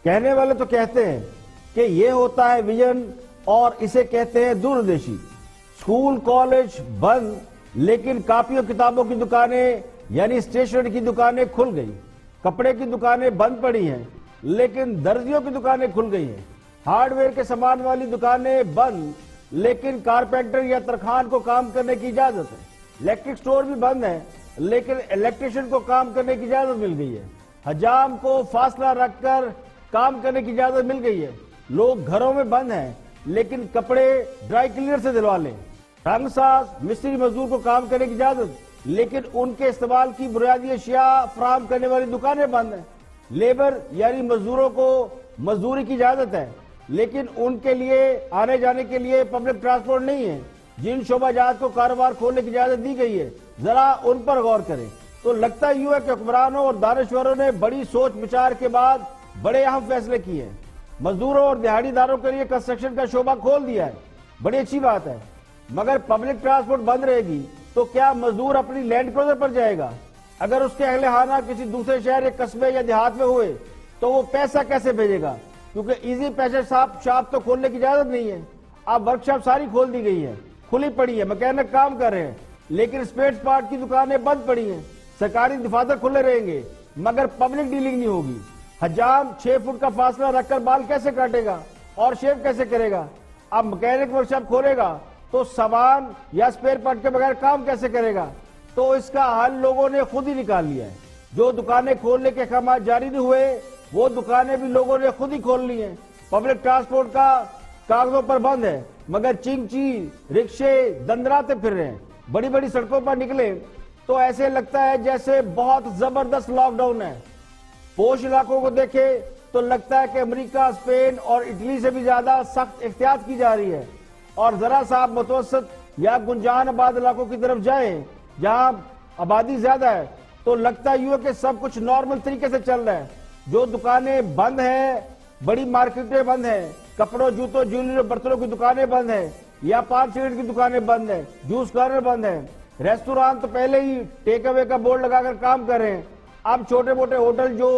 کہنے والے تو کہتے ہیں کہ یہ ہوتا ہے ویژن اور اسے کہتے ہیں دوردرشی۔ اسکول کالج بند لیکن کاپیوں کتابوں کی دکانیں یعنی اسٹیشنری کی دکانیں کھل گئی، کپڑے کی دکانیں بند پڑی ہیں لیکن درزیوں کی دکانیں کھل گئی ہیں، ہارڈ ویئر کے سامان والی دکانیں بند لیکن کارپینٹر یا ترخان کو کام کرنے کی اجازت ہے، الیکٹرک سٹور بھی بند ہے لیکن الیکٹریشین کو کام کرنے کی اجازت مل گئی ہے، حجام کو فاصلہ رکھ کر کام کرنے کی اجازت مل گئی ہے، لوگ گھروں میں بند ہیں لیکن کپڑے ڈرائی کلینر سے دلوا لیں، رنگ ساز مستری مزدور کو کام کرنے کی اجازت لیکن ان کے استعمال کی بنیادی اشیاء فراہم کرنے والی دکانیں بند ہیں، لیبر یعنی مزدوروں کو مزدوری کی اجازت ہے لیکن ان کے لیے آنے جانے کے لیے پبلک ٹرانسپورٹ نہیں ہے، جن شعبہ جات کو کاروبار کھولنے کی اجازت دی گئی ہے ذرا ان پر غور کریں تو لگتا یوں ہے کہ حکمرانوں اور دانشوروں نے بڑی سوچ بچار کے بعد بڑے اہم فیصلے کیے ہیں، مزدوروں اور دہاڑی داروں کے لیے کنسٹرکشن کا شعبہ کھول دیا ہے، بڑی اچھی بات ہے، مگر پبلک ٹرانسپورٹ بند رہے گی تو کیا مزدور اپنی لینڈ کروزر پر جائے گا؟ اگر اس کے اہل خانہ کسی دوسرے شہر یا قصبے یا دیہات میں ہوئے تو وہ پیسہ کیسے بھیجے گا؟ کیونکہ ایزی پیسے شاپ تو کھولنے کی اجازت نہیں ہے، اب ورک شاپ ساری کھول دی گئی ہے، کھلی پڑی ہے، مکینک کام کر رہے ہیں لیکن اسپیئر پارٹ کی دکانیں بند پڑی ہیں، سرکاری دفاتر کھلے رہیں گے مگر پبلک ڈیلنگ نہیں ہوگی، حجام 6 فٹ کا فاصلہ رکھ کر بال کیسے کاٹے گا اور شیو کیسے کرے گا؟ اب مکینک ورک شاپ کھولے گا تو سامان یا اسپیئر پارٹ کے بغیر کام کیسے کرے گا؟ تو اس کا حل لوگوں نے خود ہی نکال لیا ہے، جو دکانیں کھولنے کے احکامات جاری نہیں ہوئے وہ دکانیں بھی لوگوں نے خود ہی کھول لی ہیں، پبلک ٹرانسپورٹ کا کاغذوں پر بند ہے مگر چنگچی رکشے دندراتے پھر رہے ہیں، بڑی بڑی سڑکوں پر نکلے تو ایسے لگتا ہے جیسے بہت زبردست لاک ڈاؤن ہے، پوش علاقوں کو دیکھے تو لگتا ہے کہ امریکہ اسپین اور اٹلی سے بھی زیادہ سخت احتیاط کی جا رہی ہے، اور ذرا سا آپ متوسط یا گنجان آباد علاقوں کی طرف جائیں جہاں آبادی زیادہ ہے تو لگتا یوں ہے کہ سب کچھ نارمل طریقے سے چل رہا ہے، جو دکانیں بند ہیں بڑی مارکیٹیں بند ہیں، کپڑوں جوتوں جویلری اور برتنوں کی دکانیں بند ہیں یا پان سگریٹ کی دکانیں بند ہیں، جوس کارنر بند ہیں، ریسٹوران تو پہلے ہی ٹیک اوے کا بورڈ لگا کر کام کر رہے ہیں، اب چھوٹے موٹے ہوٹل جو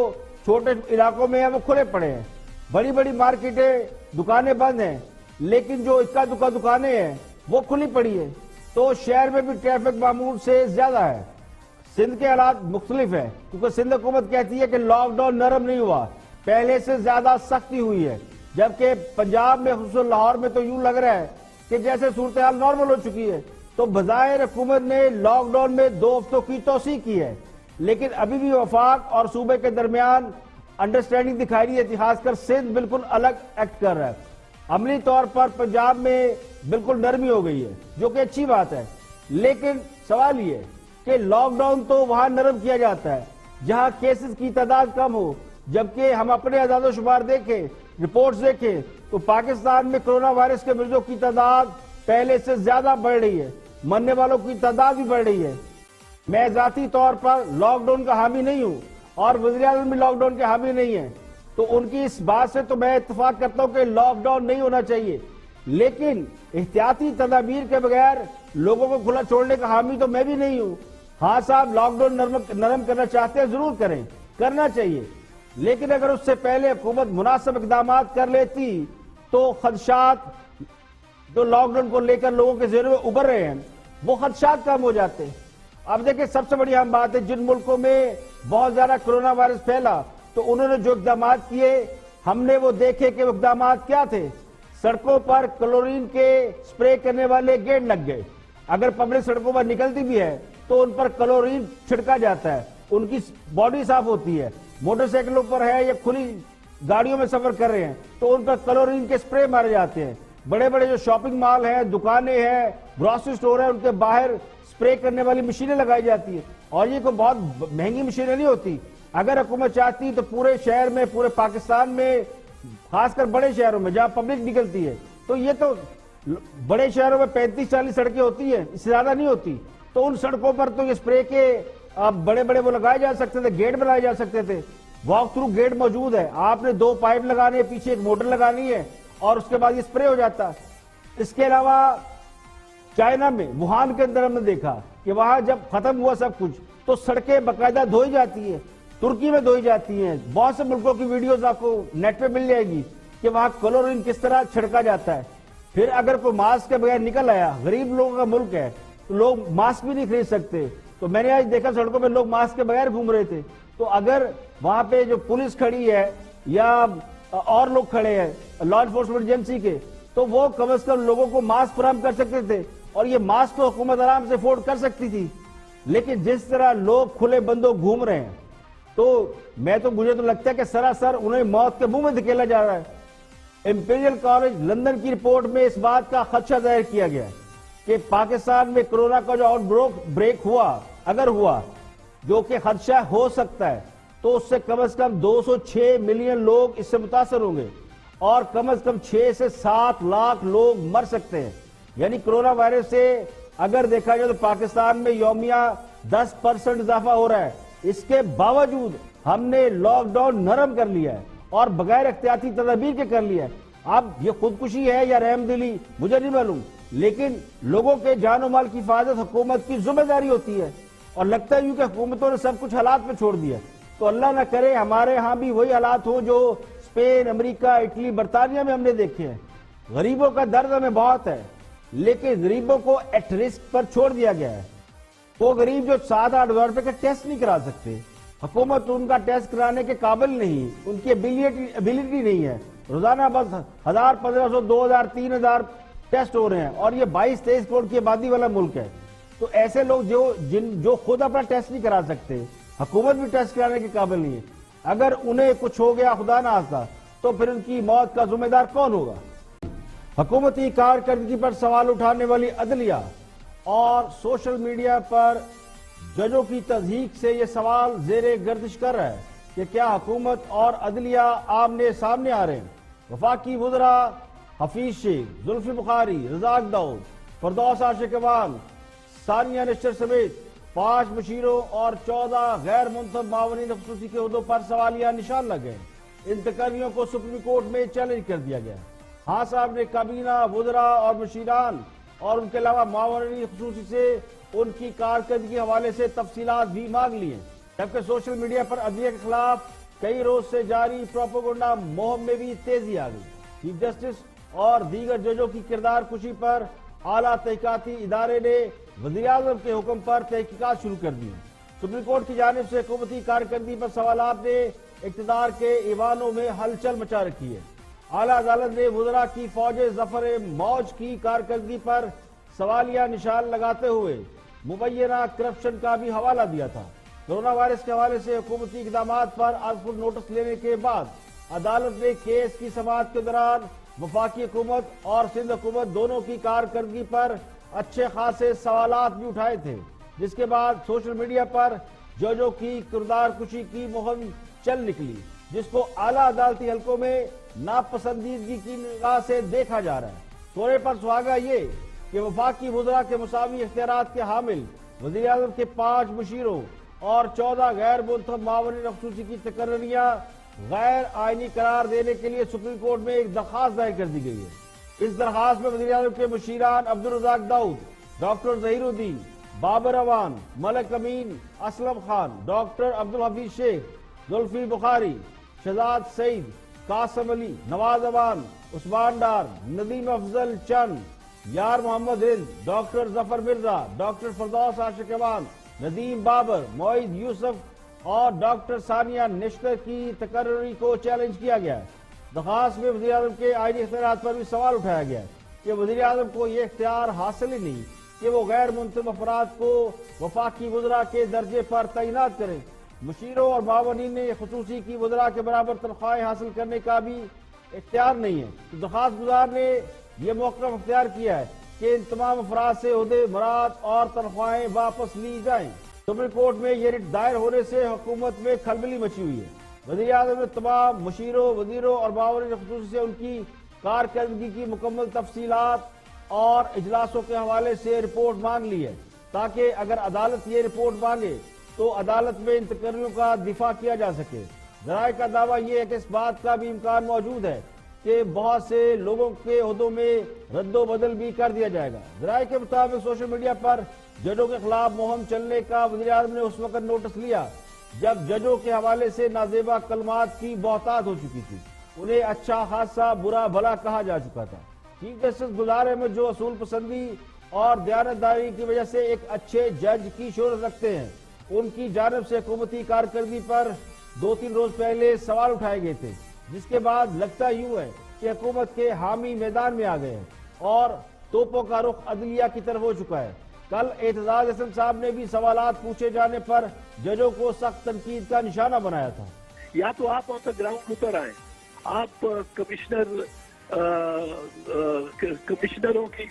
چھوٹے علاقوں میں ہیں وہ کھلے پڑے ہیں، بڑی بڑی مارکیٹیں دکانیں بند ہیں لیکن جو اکا دکا دکانیں ہیں وہ کھلی پڑی ہیں، تو شہر میں بھی ٹریفک معمول سے زیادہ ہے۔ سندھ کے حالات مختلف ہیں کیونکہ سندھ حکومت کہتی ہے کہ لاک ڈاؤن نرم نہیں ہوا، پہلے سے زیادہ سختی ہوئی ہے، جبکہ پنجاب میں خصوصاً لاہور میں تو یوں لگ رہا ہے کہ جیسے صورتحال نارمل ہو چکی ہے، تو بظاہر حکومت نے لاک ڈاؤن میں 2 ہفتوں کی توسیع کی ہے لیکن ابھی بھی وفاق اور صوبے کے درمیان انڈرسٹینڈنگ دکھائی رہی ہے، خاص کر سندھ بالکل الگ ایکٹ کر رہا ہے، عملی طور پر پنجاب میں بالکل نرمی ہو گئی ہے جو کہ اچھی بات ہے، لیکن سوال یہ ہے کہ لاک ڈاؤن تو وہاں نرم کیا جاتا ہے جہاں کیسز کی تعداد کم ہو، جبکہ ہم اپنے اعداد و شمار دیکھیں، رپورٹس دیکھیں تو پاکستان میں کرونا وائرس کے مریضوں کی تعداد پہلے سے زیادہ بڑھ رہی ہے، مرنے والوں کی تعداد بھی بڑھ رہی ہے۔ میں ذاتی طور پر لاک ڈاؤن کا حامی نہیں ہوں اور وزیر اعظم بھی لاک ڈاؤن کے حامی نہیں ہیں، تو ان کی اس بات سے تو میں اتفاق کرتا ہوں کہ لاک ڈاؤن نہیں ہونا چاہیے، لیکن احتیاطی تدابیر کے بغیر لوگوں کو کھلا چھوڑنے کا حامی تو میں بھی نہیں ہوں۔ ہاں صاحب لاک ڈاؤن نرم کرنا چاہتے ہیں ضرور کریں، کرنا چاہیے، لیکن اگر اس سے پہلے حکومت مناسب اقدامات کر لیتی تو خدشات جو لاک ڈاؤن کو لے کر لوگوں کے ذہنوں میں ابھر رہے ہیں وہ خدشات کم ہو جاتے ہیں۔ اب دیکھیں سب سے بڑی اہم بات ہے، جن ملکوں میں بہت زیادہ کرونا وائرس پھیلا تو انہوں نے جو اقدامات کیے ہم نے وہ دیکھے کہ وہ اقدامات کیا تھے، سڑکوں پر کلورین کے سپرے کرنے والے گیٹ لگ گئے، اگر پبلک سڑکوں پر نکلتی بھی ہے تو ان پر کلورین چھڑکا جاتا ہے، ان کی باڈی صاف ہوتی ہے، موٹر سائیکلوں پر ہے یا کھلی گاڑیوں میں سفر کر رہے ہیں تو ان پر کلورین کے سپرے مارے جاتے ہیں، بڑے بڑے جو شاپنگ مال ہیں، دکانیں ہیں، گروسری سٹور ہیں، ان کے باہر سپرے کرنے والی مشینیں لگائی جاتی ہیں، اور یہ کوئی بہت مہنگی مشینیں نہیں ہوتی، اگر حکومت چاہتی تو پورے شہر میں پورے پاکستان میں خاص کر بڑے شہروں میں جہاں پبلک نکلتی ہے تو یہ تو بڑے شہروں میں 35-40 سڑکیں ہوتی ہیں، اس سے زیادہ نہیں ہوتی، تو ان سڑکوں پر تو یہ سپرے کے بڑے بڑے وہ لگائے جا سکتے تھے، گیٹ بنائے جا سکتے تھے، واک تھرو گیٹ موجود ہے، آپ نے 2 پائپ لگانے، پیچھے ایک موٹر لگانی ہے اور اس کے بعد یہ سپرے ہو جاتا۔ اس کے علاوہ چائنا میں ووہان کے اندر ہم نے دیکھا کہ وہاں جب ختم ہوا سب کچھ تو سڑکیں باقاعدہ دھوئی جاتی ہیں، ترکی میں دھوئی جاتی ہیں. بہت سے ملکوں کی ویڈیوز آپ کو نیٹ پہ مل جائے گی کہ وہاں کلورین کس طرح چھڑکا جاتا ہے. پھر اگر کوئی ماسک کے بغیر نکل آیا، غریب لوگوں کا ملک ہے تو لوگ ماسک بھی نہیں خرید سکتے. تو میں نے آج دیکھا سڑکوں پہ لوگ ماسک کے بغیر گھوم رہے تھے. تو اگر وہاں پہ جو پولیس کھڑی ہے یا اور لوگ کھڑے ہیں لا انفورسمنٹ ایجنسی کے، تو وہ کم از کم لوگوں کو ماسک فراہم کر سکتے تھے، اور یہ ماسک تو حکومت آرام سے افورڈ کر سکتی تھی. لیکن جس طرح لوگ کھلے بندوں گھوم رہے ہیں تو مجھے تو لگتا ہے کہ سراسر انہیں موت کے منہ میں دھکیلا جا رہا ہے. امپیریل کالج لندن کی رپورٹ میں اس بات کا خدشہ ظاہر کیا گیا ہے کہ پاکستان میں کرونا کا جو آؤٹ بریک ہوا، اگر ہوا، جو کہ خدشہ ہو سکتا ہے، تو اس سے کم از کم 206 ملین لوگ اس سے متاثر ہوں گے، اور کم از کم 6 سے 7 لاکھ لوگ مر سکتے ہیں. یعنی کرونا وائرس سے اگر دیکھا جائے تو پاکستان میں یومیہ 10% اضافہ ہو رہا ہے. اس کے باوجود ہم نے لاک ڈاؤن نرم کر لیا ہے اور بغیر احتیاطی تدابیر کے کر لیا ہے. اب یہ خودکشی ہے یا رحم دلی مجھے نہیں معلوم، لیکن لوگوں کے جان و مال کی حفاظت حکومت کی ذمہ داری ہوتی ہے، اور لگتا ہے کہ حکومتوں نے سب کچھ حالات پہ چھوڑ دیا. تو اللہ نہ کرے ہمارے ہاں بھی وہی حالات ہوں جو اسپین، امریکہ، اٹلی، برطانیہ میں ہم نے دیکھے ہیں. غریبوں کا درد ہمیں بہت ہے، لیکن غریبوں کو ایٹ رسک پر چھوڑ دیا گیا ہے. وہ غریب جو 7-8 ہزار روپے کا ٹیسٹ نہیں کرا سکتے، حکومت ان کا ٹیسٹ کرانے کے قابل نہیں، ان کی ابیلٹی نہیں ہے. روزانہ بس 1000، 1500، 2000، 3000 ٹیسٹ ہو رہے ہیں، اور یہ 22-23 کروڑ کی آبادی والا ملک ہے. تو ایسے لوگ جو خود اپنا ٹیسٹ نہیں کرا سکتے، حکومت بھی ٹیسٹ کرانے کے قابل نہیں ہے، اگر انہیں کچھ ہو گیا خدا نہ خواستہ تو پھر ان کی موت کا ذمہ دار کون ہوگا؟ حکومتی کارکردگی پر سوال اٹھانے والی عدلیہ اور سوشل میڈیا پر ججوں کی تضحیک سے یہ سوال زیر گردش کر رہا ہے کہ کیا حکومت اور عدلیہ آمنے سامنے آ رہے ہیں؟ وفاقی وزراء حفیظ شیخ، زلفی بخاری، رزاق داؤد، فردوس عاشق اقبال، ثانیہ نشتر سمیت 5 مشیروں اور 14 غیر منتخب معاونین خصوصی کے عہدوں پر سوالیہ نشان لگے. ان تقرریوں کو سپریم کورٹ میں چیلنج کر دیا گیا. خان صاحب نے کابینہ، وزراء اور مشیران اور ان کے علاوہ معاونین خصوصی سے ان کی کارکردگی کے حوالے سے تفصیلات بھی مانگ لی ہیں. جبکہ سوشل میڈیا پر عدلیہ کے خلاف کئی روز سے جاری پروپیگنڈا مہم میں بھی تیزی آ گئی. چیف جسٹس اور دیگر ججوں کی کردار کشی پر اعلیٰ تحقیقاتی ادارے نے وزیراعظم کے حکم پر تحقیقات شروع کر دی. سپریم کورٹ کی جانب سے حکومتی کارکردگی پر سوالات نے اقتدار کے ایوانوں میں ہلچل مچا رکھی ہے. اعلیٰ عدالت نے وزراء کی فوج ظفر موج کی کارکردگی پر سوالیہ نشان لگاتے ہوئے مبینہ کرپشن کا بھی حوالہ دیا تھا. کرونا وائرس کے حوالے سے حکومتی اقدامات پر از خود نوٹس لینے کے بعد عدالت نے کیس کی سماعت کے دوران وفاقی حکومت اور سندھ حکومت دونوں کی کارکردگی پر اچھے خاصے سوالات بھی اٹھائے تھے، جس کے بعد سوشل میڈیا پر ججوں کی کردار کشی کی مہم چل نکلی، جس کو اعلیٰ عدالتی حلقوں میں ناپسندیدگی کی نگاہ سے دیکھا جا رہا ہے. سونے پر سہاگا یہ کہ وفاقی وزراء کے مساوی اختیارات کے حامل وزیراعظم کے 5 مشیروں اور 14 غیر منتخب معاونین خصوصی کی تقرریاں غیر آئینی قرار دینے کے لیے سپریم کورٹ میں ایک درخواست دائر کر دی گئی ہے. اس درخواست میں وزیراعظم کے مشیران عبدالرزاق داؤد، ڈاکٹر ظہیر الدین، بابر اعوان، ملک امین، اسلم خان، ڈاکٹر عبدالحفیظ شیخ، زلفی بخاری، شہزاد سعید، قاسم علی، نواز امان، عثمان ڈار، ندیم افضل چند، یار محمد ہند، ڈاکٹر ظفر مرزا، ڈاکٹر فردوس عاشق اقبال، ندیم بابر، معید یوسف اور ڈاکٹر ثانیہ نشتر کی تقرری کو چیلنج کیا گیا ہے. درخواست میں وزیراعظم کے آئینی اختیارات پر بھی سوال اٹھایا گیا ہے کہ وزیراعظم کو یہ اختیار حاصل ہی نہیں کہ وہ غیر منتخب افراد کو وفاقی وزراء کے درجے پر تعینات کریں. مشیروں اور معاونین نے خصوصی کی وزراء کے برابر تنخواہیں حاصل کرنے کا بھی اختیار نہیں ہے. تو درخواست گزار نے یہ موقف اختیار کیا ہے کہ ان تمام افراد سے عہدے برات اور تنخواہیں واپس لی جائیں. سپریم کورٹ میں یہ رٹ دائر ہونے سے حکومت میں کھلبلی مچی ہوئی ہے. وزیراعظم نے تمام مشیروں، وزیروں اور معاونین خصوصی سے ان کی کارکردگی کی مکمل تفصیلات اور اجلاسوں کے حوالے سے رپورٹ مانگ لی ہے، تاکہ اگر عدالت یہ رپورٹ مانگے تو عدالت میں ان تقرریوں کا دفاع کیا جا سکے. ذرائع کا دعویٰ یہ ہے کہ اس بات کا بھی امکان موجود ہے کہ بہت سے لوگوں کے عہدوں میں رد و بدل بھی کر دیا جائے گا. ذرائع کے مطابق سوشل میڈیا پر ججوں کے خلاف مہم چلنے کا وزیراعظم نے اس وقت نوٹس لیا جب ججوں کے حوالے سے نازیبا کلمات کی بہتات ہو چکی تھی، انہیں اچھا خاصا برا بھلا کہا جا چکا تھا۔ چیف جسٹس گلزار احمد جو اصول پسندی اور دیانتداری کی وجہ سے ایک اچھے جج کی شہرت رکھتے ہیں، ان کی جانب سے حکومتی کارکردگی پر 2-3 روز پہلے سوال اٹھائے گئے تھے، جس کے بعد لگتا یوں ہے کہ حکومت کے حامی میدان میں آ گئے ہیں اور توپوں کا رخ عدلیہ کی طرف ہو چکا ہے۔ کل اعتزاز حسن صاحب نے بھی سوالات پوچھے جانے پر ججوں کو سخت تنقید کا نشانہ بنایا تھا۔ یا تو آپ آن دا گراؤنڈ اتر آئیں، آپ کمشنروں کی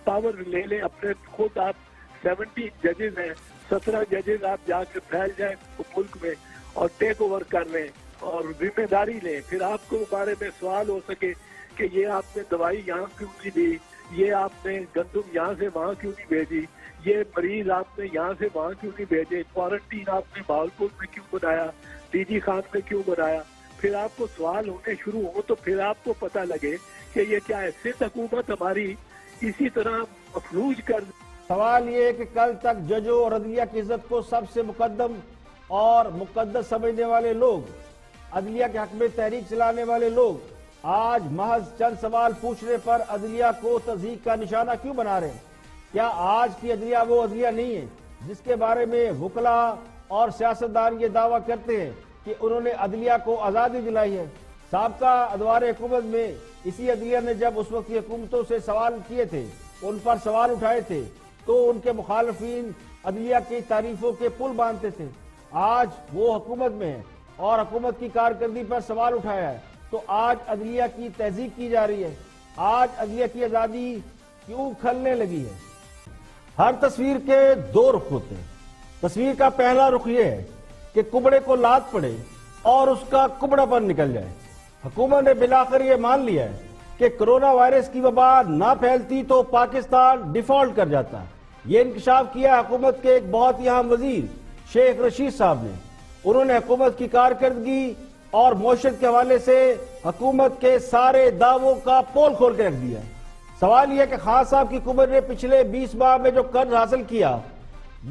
پاور لے لیں اپنے خود، آپ 70 ججز ہیں، 17 ججز آپ جا کے پھیل جائیں ملک میں اور ٹیک اوور کر لیں اور ذمہ داری لیں، پھر آپ کو بارے میں سوال ہو سکے کہ یہ آپ نے دوائی یہاں کیوں نہیں دی، یہ آپ نے گندم یہاں سے وہاں کیوں نہیں بھیجی، یہ مریض آپ نے یہاں سے وہاں کیوں نہیں بھیجے، کوارنٹین آپ نے بہاولپور میں کیوں بنایا، ٹی جی خان میں کیوں بنایا، پھر آپ کو سوال ہونے شروع ہو تو پھر آپ کو پتہ لگے کہ یہ کیا ہے۔ صرف حکومت ہماری اسی طرح مفلوج کر۔ سوال یہ ہے کہ کل تک ججوں اور عدلیہ کی عزت کو سب سے مقدم اور مقدس سمجھنے والے لوگ، عدلیہ کے حق میں تحریک چلانے والے لوگ، آج محض چند سوال پوچھنے پر عدلیہ کو تضحیک کا نشانہ کیوں بنا رہے ہیں؟ کیا آج کی عدلیہ وہ عدلیہ نہیں ہے جس کے بارے میں وکلاء اور سیاستدان یہ دعویٰ کرتے ہیں کہ انہوں نے عدلیہ کو آزادی دلائی ہے؟ سابقہ ادوار حکومت میں اسی عدلیہ نے جب اس وقت کی حکومتوں سے سوال کیے تھے، ان پر سوال اٹھائے تھے، تو ان کے مخالفین عدلیہ کی تعریفوں کے پل باندھتے تھے۔ آج وہ حکومت میں ہے اور حکومت کی کارکردگی پر سوال اٹھایا ہے، تو آج عدلیہ کی تہذیب کی جا رہی ہے۔ آج عدلیہ کی آزادی کیوں کھلنے لگی ہے؟ ہر تصویر کے 2 رخ ہوتے ہیں۔ تصویر کا پہلا رخ یہ ہے کہ کبڑے کو لات پڑے اور اس کا کبڑا پن نکل جائے۔ حکومت نے بالآخر یہ مان لیا ہے کہ کرونا وائرس کی وبا نہ پھیلتی تو پاکستان ڈیفالٹ کر جاتا۔ یہ انکشاف کیا حکومت کے ایک بہت ہی اہم وزیر شیخ رشید صاحب نے۔ انہوں نے حکومت کی کارکردگی اور معیشت کے حوالے سے حکومت کے سارے دعووں کا پول کھول کے رکھ دیا۔ سوال یہ ہے کہ خان صاحب کی حکومت نے پچھلے 20 ماہ میں جو قرض حاصل کیا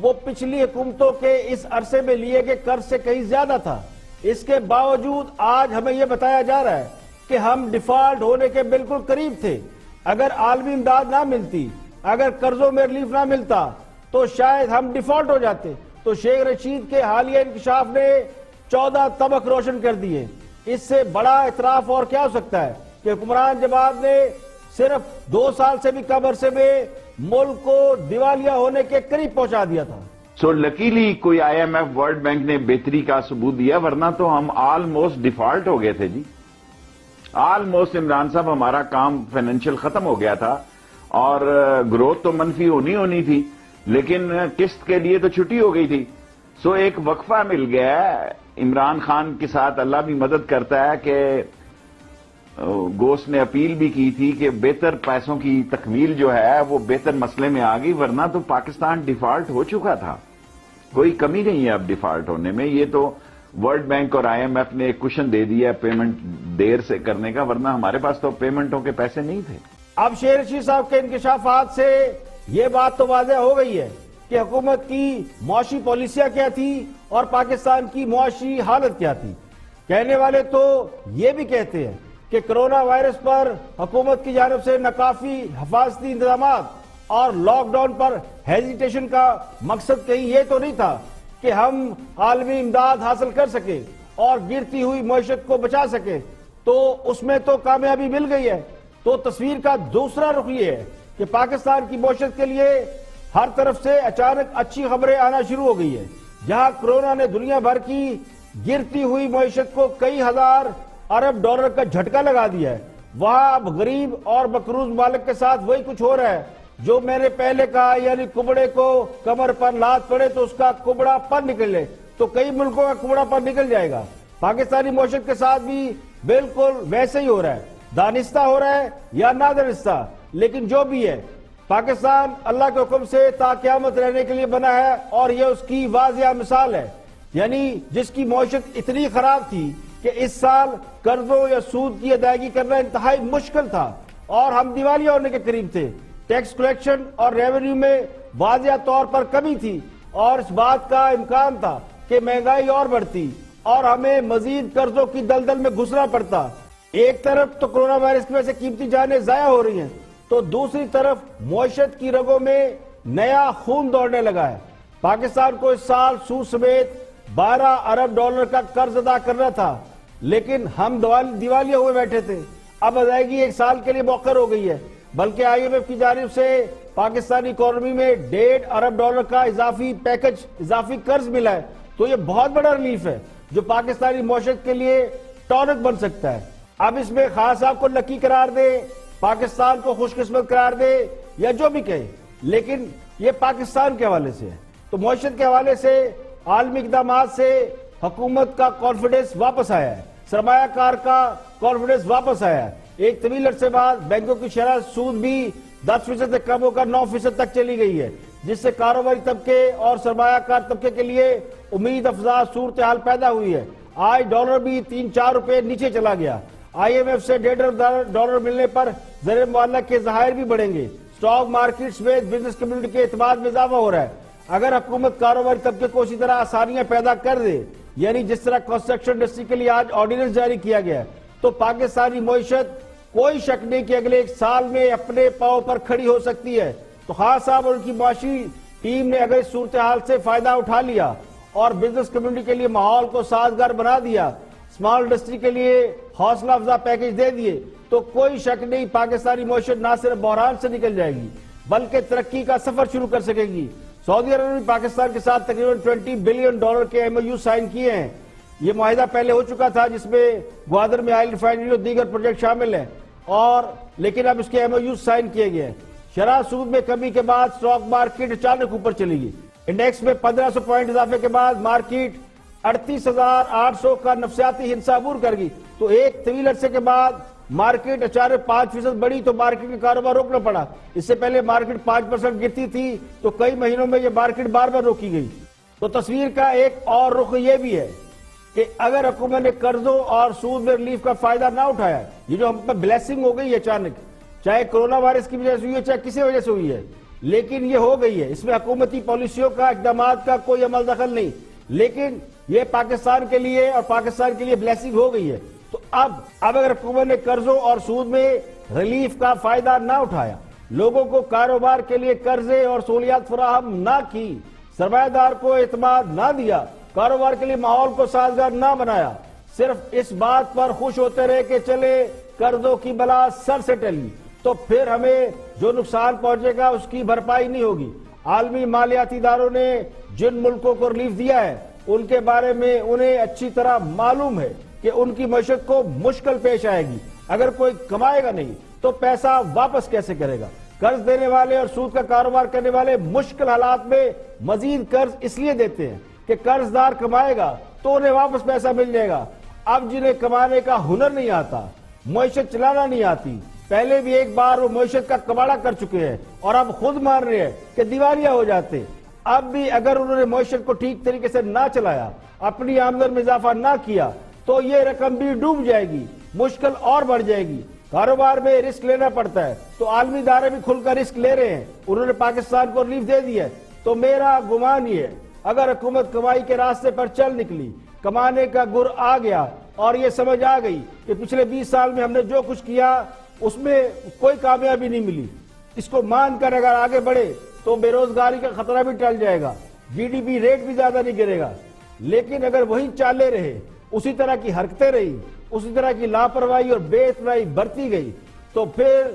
وہ پچھلی حکومتوں کے اس عرصے میں لیے گئے قرض سے کہیں زیادہ تھا۔ اس کے باوجود آج ہمیں یہ بتایا جا رہا ہے کہ ہم ڈیفالٹ ہونے کے بالکل قریب تھے۔ اگر عالمی امداد نہ ملتی، اگر قرضوں میں ریلیف نہ ملتا تو شاید ہم ڈیفالٹ ہو جاتے۔ تو شیخ رشید کے حالیہ انکشاف نے 14 طبق روشن کر دیے۔ اس سے بڑا اعتراف اور کیا ہو سکتا ہے کہ حکمران جماعت نے صرف 2 سال سے بھی کم عرصے میں ملک کو دیوالیہ ہونے کے قریب پہنچا دیا تھا۔ سو لکیلی کوئی I M F world bank نے بہتری کا ثبوت دیا، ورنہ تو ہم آلموسٹ ڈیفالٹ ہو گئے تھے جی۔ آلموسٹ عمران صاحب ہمارا کام فائنینشیل ختم ہو گیا تھا اور گروتھ تو منفی ہونی تھی، لیکن قسط کے لیے تو چھٹی ہو گئی تھی۔ سو ایک وقفہ مل گیا ہے عمران خان کے ساتھ، اللہ بھی مدد کرتا ہے کہ گوشت نے اپیل بھی کی تھی کہ بہتر پیسوں کی تکمیل جو ہے وہ بہتر مسئلے میں آ گئی، ورنہ تو پاکستان ڈیفالٹ ہو چکا تھا۔ کوئی کمی نہیں ہے اب ڈیفالٹ ہونے میں۔ یہ تو ورلڈ بینک اور آئی ایم ایف نے ایک کوشن دے دیا پیمنٹ دیر سے کرنے کا، ورنہ ہمارے پاس تو پیمنٹوں کے پیسے نہیں تھے۔ اب شیخ رشید صاحب کے انکشافات سے یہ بات تو واضح ہو گئی ہے کہ حکومت کی معاشی پالیسیاں کیا تھی اور پاکستان کی معاشی حالت کیا تھی۔ کہنے والے تو یہ بھی کہتے ہیں کہ کرونا وائرس پر حکومت کی جانب سے ناکافی حفاظتی انتظامات اور لاک ڈاؤن پر ہیزیٹیشن کا مقصد کہیں یہ تو نہیں تھا کہ ہم عالمی امداد حاصل کر سکیں اور گرتی ہوئی معیشت کو بچا سکیں، تو اس میں تو کامیابی مل گئی ہے۔ تو تصویر کا دوسرا رخ یہ ہے کہ پاکستان کی معیشت کے لیے ہر طرف سے اچانک اچھی خبریں آنا شروع ہو گئی ہے۔ جہاں کرونا نے دنیا بھر کی گرتی ہوئی معیشت کو کئی ہزار ارب ڈالر کا جھٹکا لگا دیا ہے، وہاں اب غریب اور مقروض مالک کے ساتھ وہی کچھ ہو رہا ہے جو میں نے پہلے کہا، یعنی کبڑے کو کمر پر لات پڑے تو اس کا کبڑا پر نکلے، تو کئی ملکوں کا کبڑا پر نکل جائے گا۔ پاکستانی معیشت کے ساتھ بھی بالکل ویسے ہی ہو رہا ہے، دانستہ ہو رہا ہے یا نادانستہ، لیکن جو بھی ہے پاکستان اللہ کے حکم سے تا قیامت رہنے کے لیے بنا ہے، اور یہ اس کی واضح مثال ہے۔ یعنی جس کی معیشت اتنی خراب تھی کہ اس سال قرضوں یا سود کی ادائیگی کرنا انتہائی مشکل تھا اور ہم دیوالیہ ہونے کے قریب تھے، ٹیکس کلیکشن اور ریونیو میں واضح طور پر کمی تھی، اور اس بات کا امکان تھا کہ مہنگائی اور بڑھتی اور ہمیں مزید قرضوں کی دلدل میں گھسنا پڑتا۔ ایک طرف تو کورونا وائرس کی وجہ سے قیمتی جانیں ضائع ہو رہی ہیں، تو دوسری طرف معیشت کی رگوں میں نیا خون دوڑنے لگا ہے۔ پاکستان کو اس سال سود سمیت 12 ارب ڈالر کا قرض ادا کرنا تھا، لیکن ہم دیوالیہ ہوئے بیٹھے تھے۔ اب ادائیگی ایک سال کے لیے مؤخر ہو گئی ہے، بلکہ آئی ایم ایف کی جانب سے پاکستانی اکانومی میں 1.5 ارب ڈالر کا اضافی قرض ملا ہے۔ تو یہ بہت بڑا ریلیف ہے جو پاکستانی معیشت کے لیے ٹونک بن سکتا ہے۔ اب اس میں خان صاحب کو لکی قرار دے، پاکستان کو خوش قسمت قرار دے یا جو بھی کہے، لیکن یہ پاکستان کے حوالے سے ہے۔ تو معیشت کے حوالے سے عالمی اقدامات سے حکومت کا کانفیڈنس واپس آیا ہے، سرمایہ کار کا کانفیڈنس واپس آیا ہے۔ ایک طویل عرصے بعد بینکوں کی شرح سود بھی 10% سے کم ہو کر 9% تک چلی گئی ہے، جس سے کاروباری طبقے اور سرمایہ کار طبقے کے لیے امید افزا صورتحال پیدا ہوئی ہے۔ آج ڈالر بھی 3-4 روپے نیچے چلا گیا۔ آئی ایم ایف سے 1.5 ڈالر ملنے پر زر معاملہ کے ذخائر بھی بڑھیں گے۔ اسٹاک مارکیٹس میں بزنس کمیونٹی کے اعتماد میں اضافہ ہو رہا ہے۔ اگر حکومت کاروباری طبقے کو اسی طرح آسانیاں پیدا کر دے، یعنی جس طرح کنسٹرکشن انڈسٹری کے لیے آج آرڈیننس جاری کیا گیا ہے، تو پاکستانی معیشت کوئی شک نہیں کہ اگلے 1 سال میں اپنے پاؤں پر کھڑی ہو سکتی ہے۔ تو خان صاحب اور ان کی معاشی ٹیم نے اگر اس صورتحال سے فائدہ اٹھا لیا اور بزنس کمیونٹی کے لیے ماحول کو سازگار بنا دیا، اسمال انڈسٹری کے لیے حوصلہ افزا پیکج دے دیے، تو کوئی شک نہیں پاکستانی معیشت نہ صرف بحران سے نکل جائے گی بلکہ ترقی کا سفر شروع کر سکے گی۔ سعودی عرب نے پاکستان کے ساتھ تقریباً 20 بلین ڈالر کے ایم او یو سائن کیے ہیں۔ یہ معاہدہ پہلے ہو چکا تھا جس میں گوادر میں آئل ریفائنری اور دیگر پروجیکٹ شامل ہیں، لیکن اب اس کے ایم او یو سائن کیے گئے ہیں۔ شرح سود میں کمی کے بعد اسٹاک مارکیٹ اچانک اوپر چلی گئی۔ انڈیکس میں 1500 پوائنٹ اضافے کے بعد مارکیٹ 38,800 کا نفسیاتی ہنسا عبور کر گئی۔ تو ایک طویل عرصے کے بعد مارکیٹ اچانک 5% بڑھی تو مارکیٹ کا کاروبار روکنا پڑا۔ اس سے پہلے مارکیٹ 5% گرتی تھی تو کئی مہینوں میں یہ مارکیٹ بار بار روکی گئی۔ تو تصویر کا ایک اور رخ یہ بھی ہے کہ اگر حکومت نے قرضوں اور سود میں ریلیف کا فائدہ نہ اٹھایا، یہ جو ہم پر بلیسنگ ہو گئی ہے اچانک، چاہے کرونا وائرس کی وجہ سے ہوئی ہے چاہے کسی وجہ سے ہوئی ہے، لیکن یہ ہو گئی ہے، اس میں حکومتی پالیسیوں کا اقدامات کا کوئی عمل دخل نہیں، لیکن یہ پاکستان کے لیے اور پاکستان کے لیے بلیسنگ ہو گئی ہے۔ تو اب اگر حکومت نے قرضوں اور سود میں ریلیف کا فائدہ نہ اٹھایا، لوگوں کو کاروبار کے لیے قرضے اور سہولیات فراہم نہ کی، سرمایہ دار کو اعتماد نہ دیا، کاروبار کے لیے ماحول کو سازگار نہ بنایا، صرف اس بات پر خوش ہوتے رہے کہ چلے قرضوں کی بلا سر سے ٹلی، تو پھر ہمیں جو نقصان پہنچے گا اس کی بھرپائی نہیں ہوگی۔ عالمی مالیاتی اداروں نے جن ملکوں کو ریلیف دیا ہے ان کے بارے میں انہیں اچھی طرح معلوم ہے کہ ان کی معیشت کو مشکل پیش آئے گی۔ اگر کوئی کمائے گا نہیں تو پیسہ واپس کیسے کرے گا؟ قرض دینے والے اور سود کا کاروبار کرنے والے مشکل حالات میں مزید قرض اس لیے دیتے ہیں کہ قرض دار کمائے گا تو انہیں واپس پیسہ مل جائے گا۔ اب جنہیں کمانے کا ہنر نہیں آتا، معیشت چلانا نہیں آتی، پہلے بھی ایک بار وہ معیشت کا کباڑہ کر چکے ہیں اور اب خود مان رہے ہیں کہ دیوالیہ ہو جاتے، اب بھی اگر انہوں نے معیشت کو ٹھیک طریقے سے نہ چلایا، اپنی آمدن میں اضافہ نہ کیا تو یہ رقم بھی ڈوب جائے گی، مشکل اور بڑھ جائے گی۔ کاروبار میں رسک لینا پڑتا ہے تو عالمی ادارے بھی کھل کر رسک لے رہے ہیں، انہوں نے پاکستان کو ریلیف دے دیا ہے۔ تو میرا گمان یہ ہے اگر حکومت کمائی کے راستے پر چل نکلی، کمانے کا گر آ گیا اور یہ سمجھ آ گئی کہ پچھلے 20 سال میں ہم نے جو کچھ کیا اس میں کوئی کامیابی نہیں ملی، اس کو مان کر اگر آگے بڑھے تو بے روزگاری کا خطرہ بھی ٹل جائے گا، جی ڈی پی ریٹ بھی زیادہ نہیں گرے گا۔ لیکن اگر وہی چالیں رہے، اسی طرح کی حرکتیں رہی، اسی طرح کی لاپرواہی اور بے اطلاعی برتی گئی، تو پھر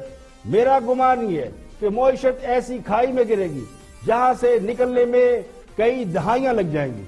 میرا گمان یہ ہے کہ معیشت ایسی کھائی میں گرے گی جہاں سے نکلنے میں کئی دہائیاں لگ جائیں گی۔